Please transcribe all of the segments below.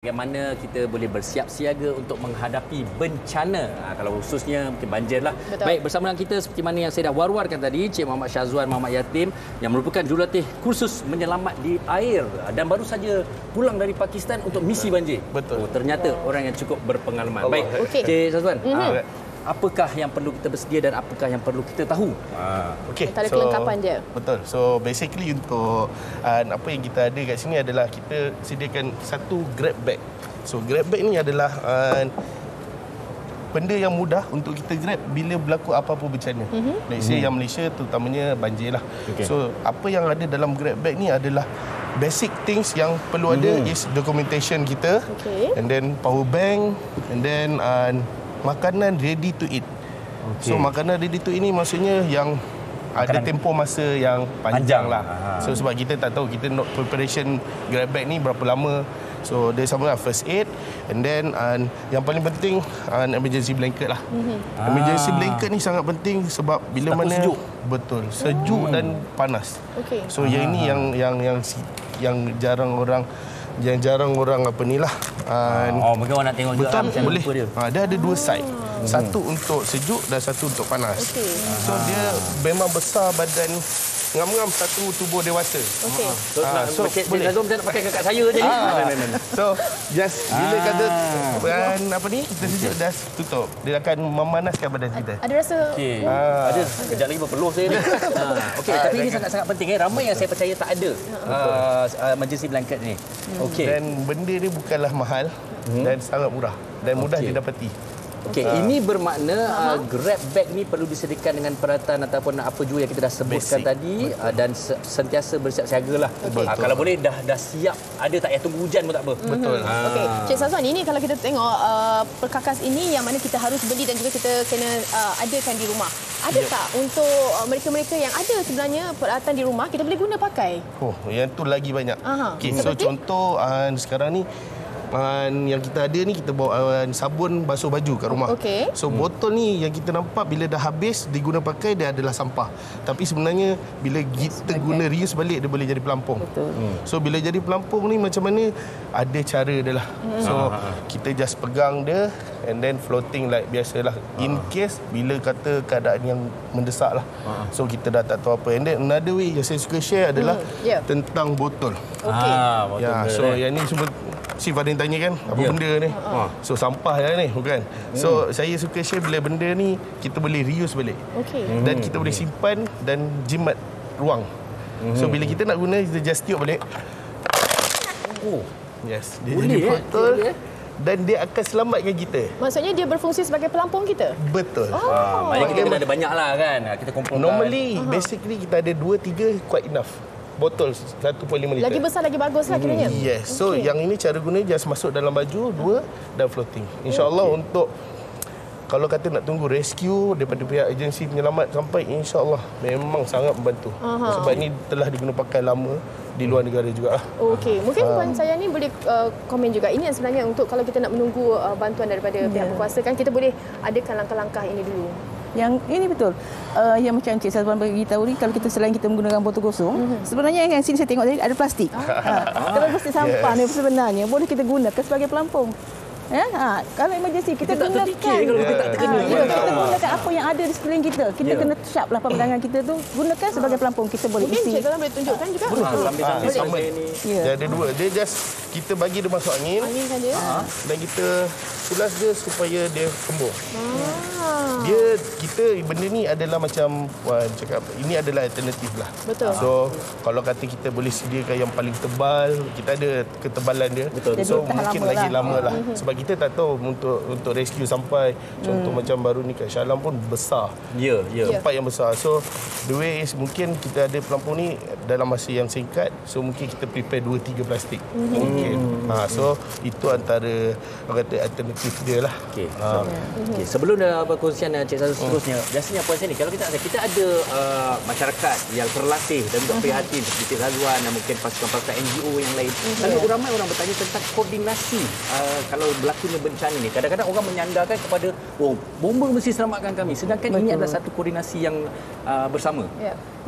Bagaimana kita boleh bersiap siaga untuk menghadapi bencana, kalau khususnya mungkin banjir lah. Betul. Baik, bersama dengan kita seperti mana yang saya dah war-warkan tadi, Cik Muhammad Syazwan Muhammad Yatim yang merupakan jurulatih kursus menyelamat di air dan baru saja pulang dari Pakistan untuk misi banjir. Betul. Ternyata orang yang cukup berpengalaman. Baik, Okey. Cik Syazwan, apakah yang perlu kita bersedia dan apakah yang perlu kita tahu? Okey. Antara kelengkapan je. Betul. So basically untuk apa yang kita ada kat sini adalah kita sediakan satu grab bag. So grab bag ni adalah benda yang mudah untuk kita grab bila berlaku apa-apa bencana. Let's say yang Malaysia terutamanya banjir lah. Okey. So apa yang ada dalam grab bag ni adalah basic things yang perlu ada is documentation kita, Okey. and then power bank, and then makanan ready to eat. So makanan ready to eat ni maksudnya yang ada tempoh masa yang panjang lah. So sebab kita tak tahu kita nak preparation grab bag ni berapa lama. So dia sama lah first aid, and then yang paling penting emergency blanket lah. Emergency blanket ni sangat penting sebab bila Takut mana sejuk. Betul, sejuk dan panas. Okey. So yang ini yang jarang orang apa ni lah. Mungkin orang nak tengok juga Betul, macam boleh. rupa dia. Dia ada dua side. Satu untuk sejuk dan satu untuk panas. Okey. So dia memang besar badan ngam-ngam satu tubuh dewasa. Okey. So, Cik boleh. Syazwan macam pakai kakak saya je ni. So just bila kata apa ni kita sejuk dah tutup. Dia akan memanaskan badan kita. Ada rasa Okey. Ada kejap lagi berpeluh saya ni. Okey, tapi ini sangat-sangat penting. Ramai yang saya percaya tak ada emergency blanket ni. Okey. Dan benda ni bukanlah mahal dan sangat murah dan mudah didapati. Okey, ini bermakna grab bag ni perlu disediakan dengan peralatan ataupun apa jua yang kita dah sebutkan Basic. tadi dan sentiasa bersiap siaga lah. Kalau boleh dah siap, ada tak payah tunggu hujan pun tak apa. Betul. Okey, Cik Syazwan, ini kalau kita tengok perkakas ini yang mana kita harus beli dan juga kita kena adakan di rumah. Ada tak untuk mereka-mereka yang ada sebenarnya peralatan di rumah kita boleh guna pakai? Oh, yang tu lagi banyak. Okey, so Seperti? contoh sekarang ni yang kita ada ni kita bawa sabun basuh baju kat rumah. Okey. So botol ni yang kita nampak bila dah habis diguna pakai dia adalah sampah. Tapi sebenarnya bila kita guna reuse balik dia boleh jadi pelampung. Betul. So bila jadi pelampung ni macam mana? Ada cara dia lah. So kita just pegang dia and then floating like biasalah. In case bila kata keadaan yang mendesak lah. So kita dah tak tahu apa. And then another way yang saya suka share adalah Yeah. tentang botol. Okey. Ya, so yang ni semua si Fadin tanya kan apa benda ni. So sampah lah ni bukan. So saya suka share bila benda ni kita boleh reuse balik. Okey. Dan kita boleh simpan dan jimat ruang. So bila kita nak guna kita just tiup balik. Oh, Yes, dia boleh jadi botol boleh. dan dia akan selamatkan kita. Maksudnya dia berfungsi sebagai pelampung kita? Betul. Maknanya kita kena ada banyak lah kan. Kita kumpulkan. Normally basically kita ada 2-3 quite enough. Botol 1.5 liter. Lagi besar lagi bagus lah kiranya. Yes. So yang ini cara guna just masuk dalam baju 2 dan floating. InsyaAllah untuk kalau kata nak tunggu rescue daripada pihak agensi penyelamat sampai insyaAllah memang sangat membantu. Sebab ini telah digunakan pakai lama di luar negara jugalah. Okey, mungkin puan saya ni boleh komen juga. Ini yang sebenarnya untuk kalau kita nak menunggu bantuan daripada pihak berkuasa kan kita boleh adakan langkah-langkah ini dulu. Yang ini betul. Yang macam Cik Syazwan beritahu ni kalau kita selain kita menggunakan botol kosong, sebenarnya yang sini saya tengok tadi ada plastik. Kalau plastik sampah ni sebenarnya boleh kita gunakan sebagai pelampung. Ya, kalau emergency kita tak gunakan. terfikir kalau kita tak terkena. Kita gunakan apa yang ada di sekeliling kita. Kita kena sharp lah pandangan kita tu. Gunakan sebagai pelampung. Kita boleh Mungkin isi. Cik Syazwan boleh tunjukkan juga. Sambil-sambil Sama. ni. Ya. Dia ada 2. Dia just kita bagi dia masuk angin Angin saja. dan kita pulas dia supaya dia kembung. Kita benda ni adalah macam cakap ini adalah alternatif lah. Betul. So kalau kata kita boleh sediakan yang paling tebal, kita ada ketebalan dia. Betul. So Jadi tahan mungkin lama lagi lah. lama lah. Sebab kita tak tahu untuk rescue sampai contoh macam baru ni kat Shah Alam pun besar. Ya. Tempat yang besar. So the way is mungkin kita ada pelampung ni dalam masa yang singkat. So mungkin kita prepare 2-3 plastik. Mungkin. So itu antara orang kata alternatif dia lah. Okey. Okey, sebelum perkongsian Cik Syazwan seterusnya, biasanya puan saya ni kalau kita ada masyarakat yang terlatih dan juga prihatin seperti Cik Syazwan dan mungkin pasukan-pasukan NGO yang lain. Lalu ramai orang bertanya tentang koordinasi kalau berlakunya bencana ni. Kadang-kadang orang menyandarkan kepada bomba mesti selamatkan kami, sedangkan ini adalah satu koordinasi yang bersama.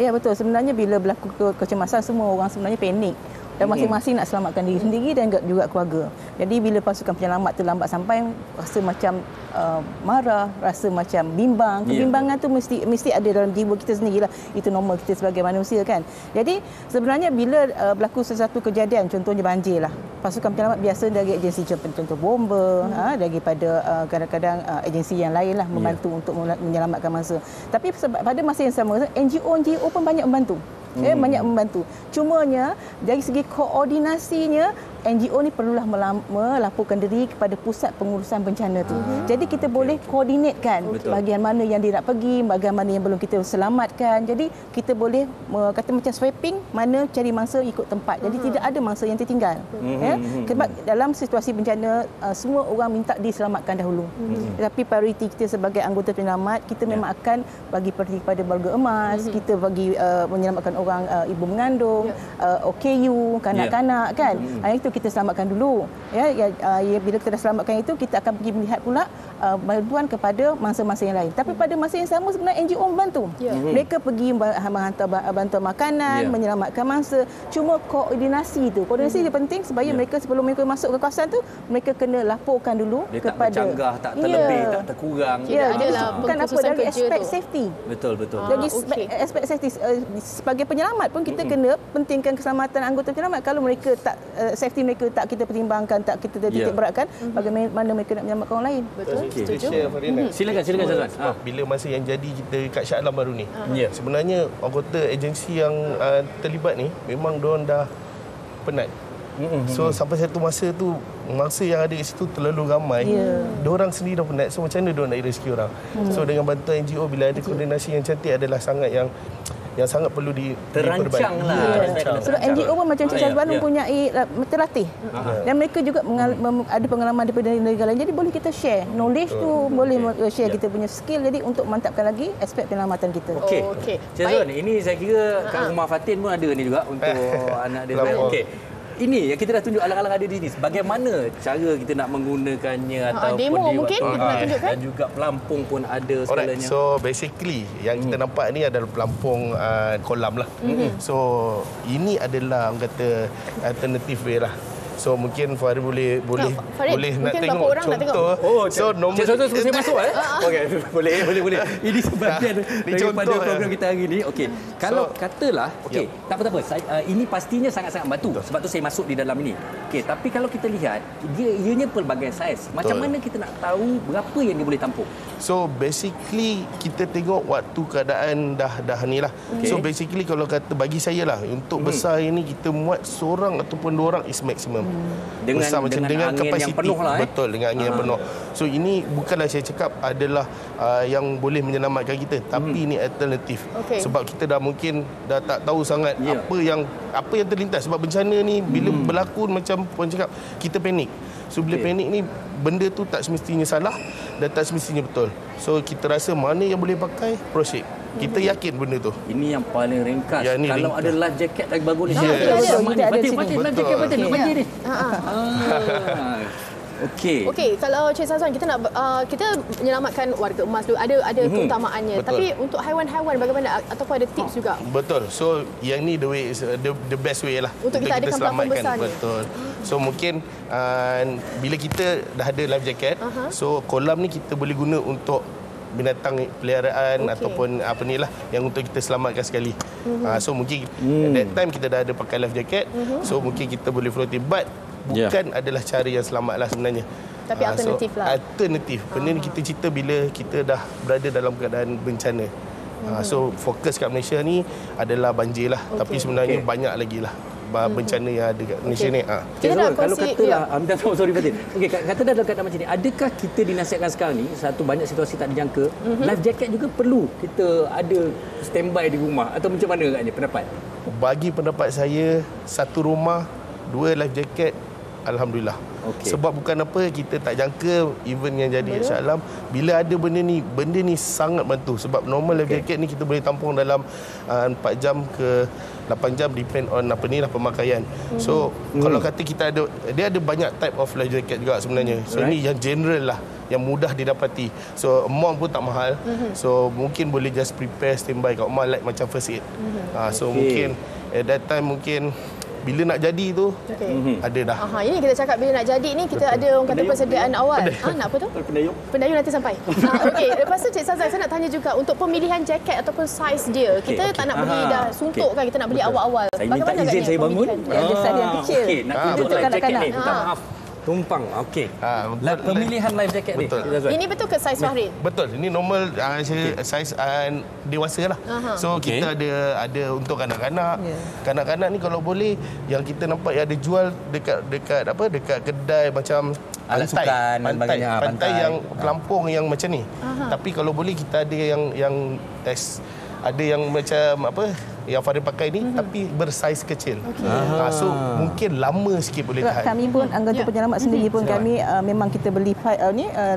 Ya, betul. Sebenarnya bila berlaku kecemasan semua orang sebenarnya panik. dan masing-masing nak selamatkan diri sendiri dan juga keluarga. Jadi bila pasukan penyelamat tu lambat sampai, rasa macam marah, rasa macam bimbang. Kebimbangan tu mesti ada dalam jiwa kita sendirilah. Itu normal kita sebagai manusia kan. Jadi sebenarnya bila berlaku sesuatu kejadian, contohnya banjir lah, pasukan penyelamat biasa dari agensi contoh bomba, daripada kadang-kadang agensi yang lain lah membantu untuk menyelamatkan mangsa. Tapi pada masa yang sama, NGO pun banyak membantu. Banyak membantu. Cumanya dari segi koordinasinya, NGO ni perlulah melaporkan diri kepada pusat pengurusan bencana tu. Jadi kita boleh koordinatkan bahagian mana yang dia nak pergi, bahagian mana yang belum kita selamatkan. Jadi kita boleh kata macam sweeping, mana cari mangsa ikut tempat. Jadi tidak ada mangsa yang tertinggal. Sebab dalam situasi bencana semua orang minta diselamatkan dahulu. Tapi prioriti kita sebagai anggota penyelamat, kita memang akan bagi prioriti kepada keluarga emas, kita bagi menyelamatkan orang ibu mengandung, OKU, kanak-kanak kan. Itu kita selamatkan dulu. Bila kita dah selamatkan itu, kita akan pergi melihat pula bantuan kepada mangsa-mangsa yang lain. Tapi pada masa yang sama sebenarnya NGO membantu. Mereka pergi menghantar bantuan makanan, menyelamatkan mangsa. Cuma koordinasi itu. Koordinasi itu penting supaya mereka sebelum mereka masuk ke kawasan tu, mereka kena laporkan dulu dia kepada tak bercanggah, tak terlebih, tak terkurang. Bukan apa dari aspek safety. Betul. Dari aspek safety sebagai penyelamat pun kita kena pentingkan keselamatan anggota penyelamat. Kalau mereka tak safety mereka tak kita pertimbangkan, tak kita titik beratkan, bagaimana mereka nak menyelamatkan orang lain. Betul. Setuju. Silakan Syazwan. Bila masa yang jadi kita kat Shah Alam baru ni, sebenarnya anggota agensi yang terlibat ni memang diorang dah penat. So sampai satu masa tu, mangsa yang ada di situ terlalu ramai, diorang sendiri dah penat. So macam mana diorang nak rescue orang? So dengan bantuan NGO, bila ada koordinasi yang cantik, adalah sangat yang sangat perlu terancang lah. Sebab NGO pun macam Cik Syazwan mempunyai terlatih. Dan mereka juga ada pengalaman daripada negara lain. Jadi boleh kita share knowledge tu, boleh share kita punya skill, jadi untuk mantapkan lagi aspek penyelamatan kita. Okey. Cik Syazwan, ini saya kira kat rumah Fatin pun ada ni juga untuk anak dia. Okey. Ini yang kita dah tunjuk alang-alang ada di sini. Bagaimana cara kita nak menggunakannya ataupun demo mungkin kita nak tunjukkan. Dan juga pelampung pun ada segalanya. So basically yang kita nampak ni adalah pelampung kolam lah. So ini adalah orang kata alternative way lah. So mungkin Farid boleh nak tengok contoh. So nombor contoh saya masuk okey, boleh. Ini sebahagian daripada program kita hari ni. Okey. Kalau katalah tak apa-apa. Ini pastinya sangat-sangat membantu. Sebab tu saya masuk di dalam ini. Okey, tapi kalau kita lihat ianya pelbagai saiz. Macam mana kita nak tahu berapa yang dia boleh tampung? So basically kita tengok waktu keadaan dah ni lah. So basically kalau kata bagi saya lah, untuk besar ini kita muat seorang ataupun dua orang is maximum. Dengan angin yang penuh lah. Betul, dengan angin yang penuh. So ini bukanlah saya cakap adalah yang boleh menyelamatkan kita, tapi ini alternatif. Sebab kita dah mungkin dah tak tahu sangat apa yang terlintas. Sebab bencana ni bila berlaku, macam puan cakap, kita panik. So bila panik ni, benda tu tak semestinya salah dan tak semestinya betul. So kita rasa mana yang boleh pakai, proceed. Kita yakin benda tu. Ini yang paling ringkas. Ya, kalau ringkas. ada life jacket lagi bagus ni. Fatin, life jacket Fatin nak bagi ni. Okey, kalau Cik Syazwan, kita nak kita menyelamatkan warga emas dulu. Ada keutamaannya. Betul. Tapi untuk haiwan-haiwan bagaimana, ataupun ada tips juga? Betul. So yang ni the best way lah untuk kita adakan pelampung besar ni. Betul. So mungkin bila kita dah ada life jacket, so kolam ni kita boleh guna untuk binatang peliharaan ataupun apa ni lah yang untuk kita selamatkan sekali. So mungkin that time kita dah ada pakai life jacket, so mungkin kita boleh floating, but bukan adalah cara yang selamat lah sebenarnya. Tapi alternatif lah. Alternatif. Benda ni kita cerita bila kita dah berada dalam keadaan bencana. So fokus kat Malaysia ni adalah banjir lah. Tapi sebenarnya banyak lagi lah bencana yang ada kat Malaysia ni. Kita nak kalau katalah, sorry Fatin. Okey, kata dalam keadaan macam ni, adakah kita dinasihatkan sekarang ni, satu banyak situasi tak dijangka, life jacket juga perlu kita ada standby di rumah atau macam mana agaknya pendapat? Bagi pendapat saya, satu rumah, 2 life jacket, alhamdulillah. Sebab bukan apa, kita tak jangka event yang jadi kat Shah Alam. Bila ada benda ni sangat bantu. Sebab normal life jacket ni kita boleh tampung dalam 4 jam ke 8 jam, depend on pemakaian. So kalau kata kita ada, dia ada banyak type of life jacket juga sebenarnya. So ini yang general lah, yang mudah didapati. So amount pun tak mahal. So mungkin boleh just prepare standby kat rumah, like macam first aid. So mungkin at that time mungkin bila nak jadi tu ada dah. Ini kita cakap bila nak jadi ni kita ada orang kata persediaan awal. Nak apa tu? Pendayung nanti sampai. Okey, lepas tu Cik Sazwan, saya nak tanya juga untuk pemilihan jaket ataupun saiz dia. Kita tak nak beli dah suntuk kan, kita nak beli awal-awal. Saya minta izin saya bangun. Ada saiz yang kecil. Okey, nak tunjuk life jacket ni. Minta maaf. Tumpang. Okey. Pemilihan life jacket ni. Ini betul ke saiz Fahrin? Betul. Ini normal saiz dewasa lah. So kita ada untuk kanak-kanak. Kanak-kanak ni kalau boleh yang kita nampak yang ada jual dekat kedai macam alat sukan dan sebagainya, pantai yang pelampung yang macam ni. Tapi kalau boleh kita ada yang ada yang macam yang Fahrin pakai ni tapi bersaiz kecil. So mungkin lama sikit boleh tahan. Kami pun anggota penyelamat sendiri pun kami memang kita beli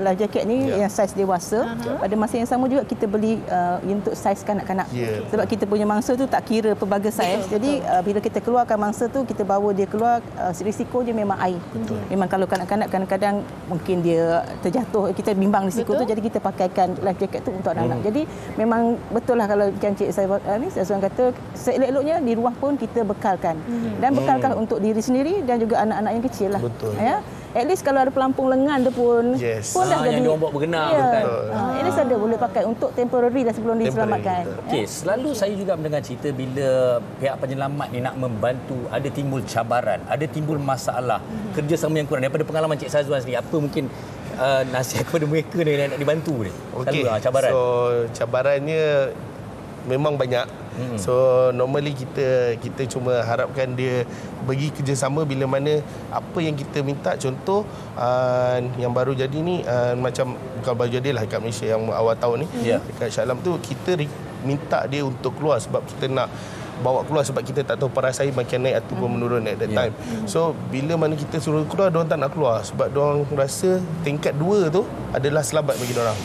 life jacket ni yang saiz dewasa. Pada masa yang sama juga kita beli untuk saiz kanak-kanak. Sebab kita punya mangsa tu tak kira pelbagai saiz. Jadi bila kita keluarkan mangsa tu, kita bawa dia keluar, risiko dia memang air. Memang kalau kanak-kanak kadang-kadang mungkin dia terjatuh, kita bimbang risiko tu, jadi kita pakaikan life jacket tu untuk anak-anak. Jadi memang betul lah kalau Cik Sazwan kata, seelok-eloknya di rumah pun kita bekalkan. Dan bekalkan untuk diri sendiri dan juga anak-anak yang kecil lah. Betul. Ya? At least kalau ada pelampung lengan tu pun dah jadi. Yang diorang bawa bergenar tu kan. At least ada boleh pakai untuk temporary dah sebelum diselamatkan. Okey, selalu saya juga mendengar cerita bila pihak penyelamat ni nak membantu, ada timbul cabaran, ada timbul masalah, kerjasama yang kurang. Daripada pengalaman Cik Sazwan sendiri, apa mungkin nasihat kepada mereka ni yang nak dibantu ni? Okey. Cabaran. So cabarannya memang banyak. So normally kita cuma harapkan dia bagi kerjasama bila mana apa yang kita minta. Contoh yang baru jadi ni macam bukan baru jadilah kat Malaysia yang awal tahun ni dekat Shah Alam tu, kita minta dia untuk keluar sebab kita nak bawa keluar sebab kita tak tahu paras air makin naik ataupun menurun at that time. So bila mana kita suruh keluar, diorang tak nak keluar sebab diorang rasa tingkat 2 tu adalah selamat bagi diorang.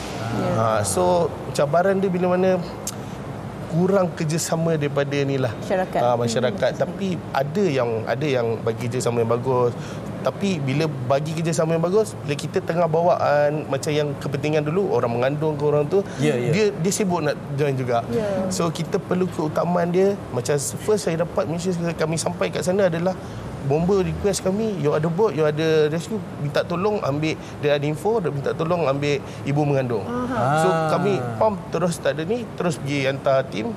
So cabaran dia bila mana kurang kerjasama daripada inilah masyarakat. Tapi ada yang bagi kerjasama yang bagus. Tapi bila bagi kerjasama yang bagus, bila kita tengah bawaan macam yang kepentingan dulu, orang mengandung ke orang tu, dia sibuk nak join juga. So kita perlu keutamaan dia. Macam first saya dapat message kami sampai kat sana adalah bomber request kami, you ada boat, you ada rescue, minta tolong ambil, dia ada info, dia minta tolong ambil ibu mengandung. So kami terus tak ada ni, terus pergi hantar tim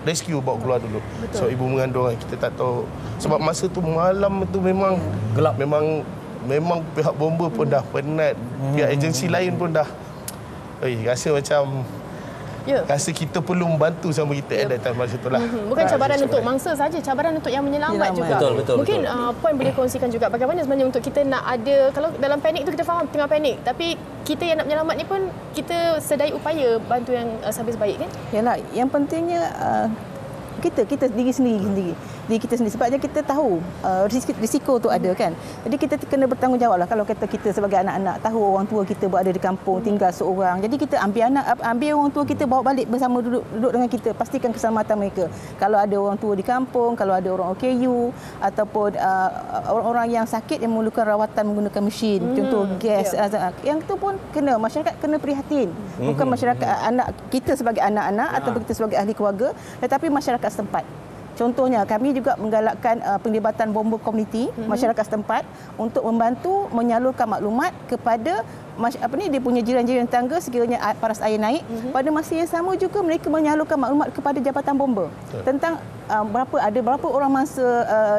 rescue bawa keluar dulu. So ibu mengandung kita tak tahu sebab masa tu malam tu memang gelap, memang pihak bomber pun dah penat, pihak agensi lain pun dah rasa macam rasa kita perlu membantu sama kita at that time masa itulah. Bukan cabaran untuk mangsa saja, cabaran untuk yang menyelamat juga. Betul. Mungkin puan boleh kongsikan juga bagaimana sebenarnya untuk kita nak ada, kalau dalam panik tu kita faham tengah panik, tapi kita yang nak menyelamat ni pun kita sedaya upaya bantu yang sebaik kan? Yalah, yang pentingnya kita diri sendiri kita sendiri, sebabnya kita tahu risiko tu ada kan. Jadi kita kena bertanggungjawab lah. Kalau kata kita sebagai anak-anak tahu orang tua kita berada di kampung tinggal seorang, jadi kita ambil orang tua kita bawa balik bersama, duduk dengan kita, pastikan keselamatan mereka. Kalau ada orang tua di kampung, kalau ada orang OKU ataupun orang-orang yang sakit yang memerlukan rawatan menggunakan mesin, contoh gas, yang tu pun masyarakat kena prihatin. Bukan masyarakat anak kita sebagai anak-anak ataupun kita sebagai ahli keluarga, tetapi masyarakat setempat. Contohnya kami juga menggalakkan penglibatan bomber komuniti masyarakat setempat untuk membantu menyalurkan maklumat kepada dia punya jiran-jiran tangga sekiranya paras air naik. Pada masa yang sama juga mereka menyalurkan maklumat kepada Jabatan Bomber tentang ada berapa orang mangsa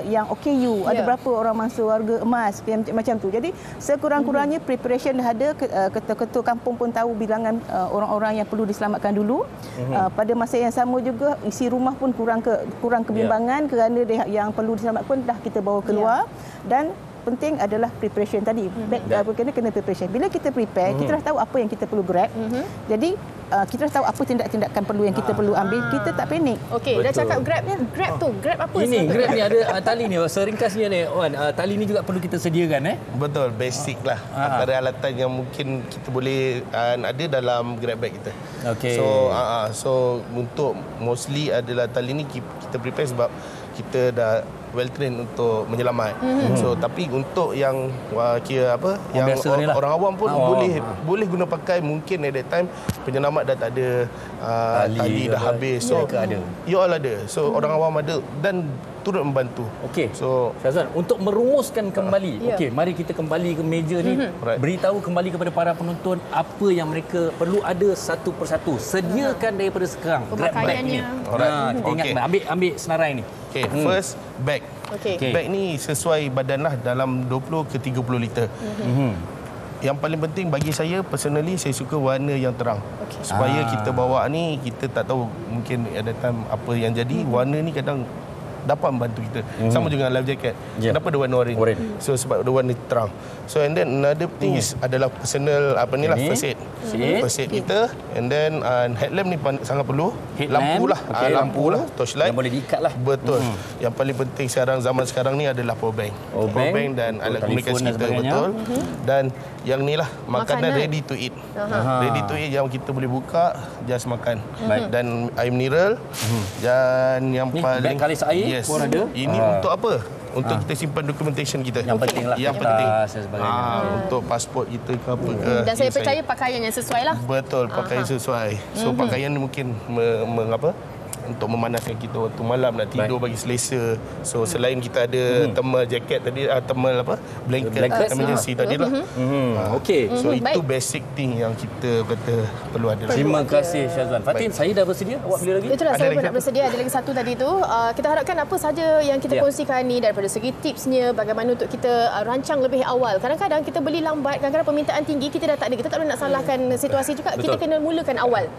yang OKU, ada berapa orang mangsa warga emas macam tu. Jadi sekurang-kurangnya preparation dah ada, ketua-ketua kampung pun tahu bilangan orang-orang yang perlu diselamatkan dulu. Pada masa yang sama juga isi rumah pun kurang kebimbangan kerana yang perlu diselamatkan pun dah kita bawa keluar. Dan penting adalah preparation tadi. Kena preparation. Bila kita prepare, kita dah tahu apa yang kita perlu grab. Jadi kita dah tahu apa tindak-tindakan perlu yang kita perlu ambil. Kita tak panik. Okey, dah cakap grab apa? Ini grab ni ada tali ni, seringkasnya ni Wan, tali ni juga perlu kita sediakan Betul, basic lah. Antara alatan yang mungkin kita boleh ada dalam grab bag kita. Okey. So untuk mostly adalah tali ni kita prepare sebab kita dah well trained untuk menyelamat. So tapi untuk yang kira apa yang biasa ni lah. orang awam pun boleh guna pakai, mungkin at that time penyelamat dah tak ada, tali dah habis. So you all ada. So orang awam ada dan turut membantu. Okey. So Syazwan, untuk merumuskan kembali, okey, mari kita kembali ke meja ni, beritahu kembali kepada para penonton apa yang mereka perlu ada satu persatu. Sediakan daripada sekarang grab bag ni. Kita ingat, ambil senarai ni. Okay, first bag. Okey. Bag ni sesuai badan lah, dalam 20 ke 30 liter. Yang paling penting bagi saya personally, saya suka warna yang terang. Supaya kita bawa ni, kita tak tahu mungkin ada time apa yang jadi. Warna ni kadang dapat membantu kita. Sama juga dengan life jacket. Kenapa dia warna orange? So sebab dia warna terang. So and then another thing is adalah personal first aid. First aid kita, and then headlamp ni sangat perlu. Lampu lah, torchlight. Yang boleh diikat lah. Betul. Yang paling penting zaman sekarang ni adalah power bank. Power bank dan alat komunikasi kita, betul. Dan yang ni lah, makanan ready to eat. Ready to eat yang kita boleh buka, just makan. Dan air mineral. Dan yang paling kalis air pun ada. Ini untuk apa? Untuk kita simpan documentation kita. Yang penting lah. Yang penting. Untuk pasport kita ke apa ke. Dan saya percaya pakaian yang sesuai lah. Betul, pakaian sesuai. So pakaian ni mungkin untuk memanaskan kita waktu malam nak tidur bagi selesa. So selain kita ada thermal jacket tadi, thermal blanket emergency tadi lah. Okey. So itu basic thing yang kita kata perlu ada. Terima kasih Syazwan. Fatin, saya dah bersedia. Awak pilih lagi? Itulah, saya pun nak bersedia. Ada lagi satu tadi tu. Kita harapkan apa saja yang kita kongsikan ni daripada segi tipsnya, bagaimana untuk kita rancang lebih awal. Kadang-kadang kita beli lambat, kadang-kadang permintaan tinggi, kita dah tak ada. Kita tak boleh nak salahkan situasi juga. Kita kena mulakan awal.